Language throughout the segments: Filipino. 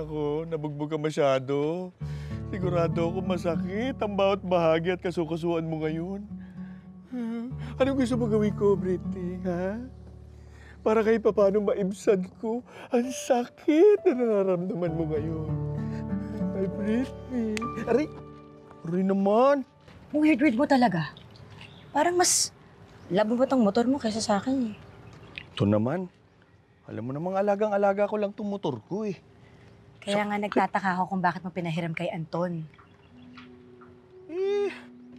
Nako, nabugbog ka masyado. Sigurado ako masakit ang bawat bahagi at kasukasuan mo ngayon. Anong gusto mo gawin ko, Britney, ha? Para kahit paano maibsan ko ang sakit na nararamdaman mo ngayon. Ay, Britney. Aray! Aray naman! Weird mo talaga. Parang mas labo ba tong motor mo kaysa sa akin eh. Ito naman. Alam mo namang alagang-alaga ko lang itong motor ko eh. Kaya nga nagtataka ako kung bakit mo pinahiram kay Anton.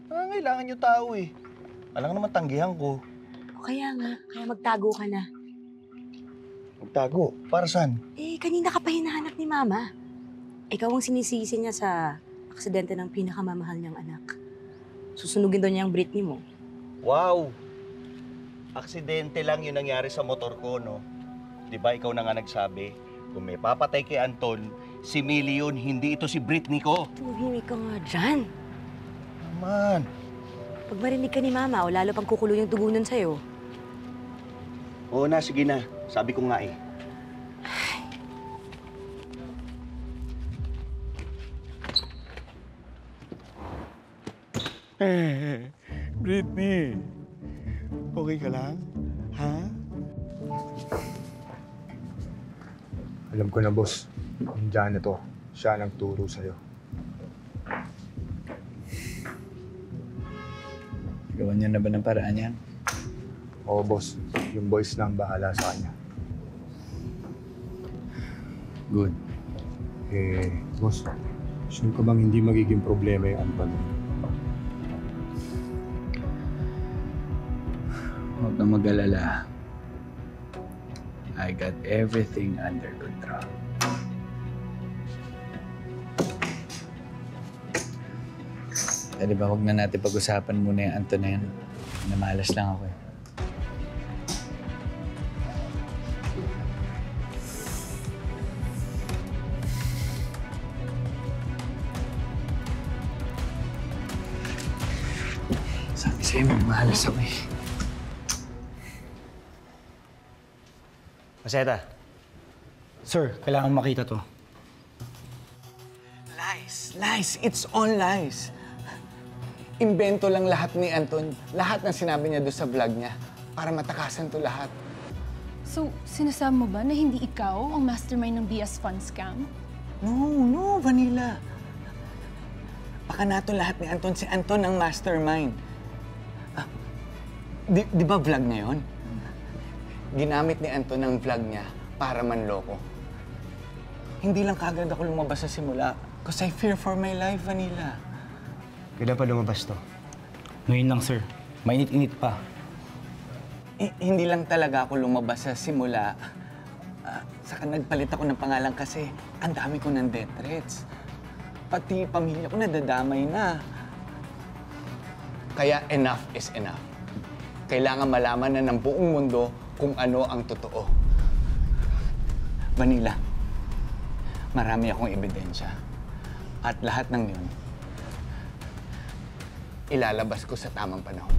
Nangangailangan yung tao eh. Alang naman tanggihan ko. O kaya nga, kaya magtago ka na. Magtago? Para saan? Kanina ka pa hinahanap ni Mama. Ikaw ang sinisisi niya sa aksidente ng pinakamamahal niyang anak. Susunugin daw niya ang Britney mo. Wow! Aksidente lang yung nangyari sa motor ko, no? Di ba ikaw na nga nagsabi, kung may papatay kay Anton, si Millie yun, hindi ito si Britney ko. Tumahimik ka nga dyan. Naman. Pag marinig ka ni Mama, o lalo pang kukulo yung tugunan sa'yo. Oo na, sige na. Sabi ko nga eh. Britney, okay ka lang? Ha? Alam ko na, boss. Yung janitor, siya nagturo sa'yo. Gawan niyo na ba ng paraan yan? Oo, boss. Yung boys lang bahala sa kanya. Good. Boss, sure ka bang hindi magiging problema yung Anton? Huwag kang mag-alala. I got everything under control. Pwede ba huwag na natin pag-usapan muna yung Anton na yan? Namalas lang ako eh. Sabi sa'yo, mamalas ako eh. Maseta. Sir, kailangan makita to. Lies. Lies. It's all lies. Imbento lang lahat ni Anton. Lahat ng sinabi niya doon sa vlog niya para matakasan to lahat. So, sinasabi mo ba na hindi ikaw ang mastermind ng BS Fund Scam? No, Vanilla. Baka nato lahat ni Anton. Si Anton ang mastermind. Di ba vlog na yun? Ginamit ni Anton ang vlog niya para manloko. Hindi lang kagad ako lumabas sa simula because I fear for my life, Vanilla. Kailan pa lumabas to? Ngayon lang, sir. Mainit-init pa. Hindi lang talaga ako lumabas sa simula. Saka nagpalit ako ng pangalan kasi ang dami ko ng death threats. Pati pamilya ko nadadamay na. Kaya enough is enough. Kailangan malaman na ng buong mundo kung ano ang totoo. Vanilla, marami akong ebidensya. At lahat ng yun, ilalabas ko sa tamang panahon.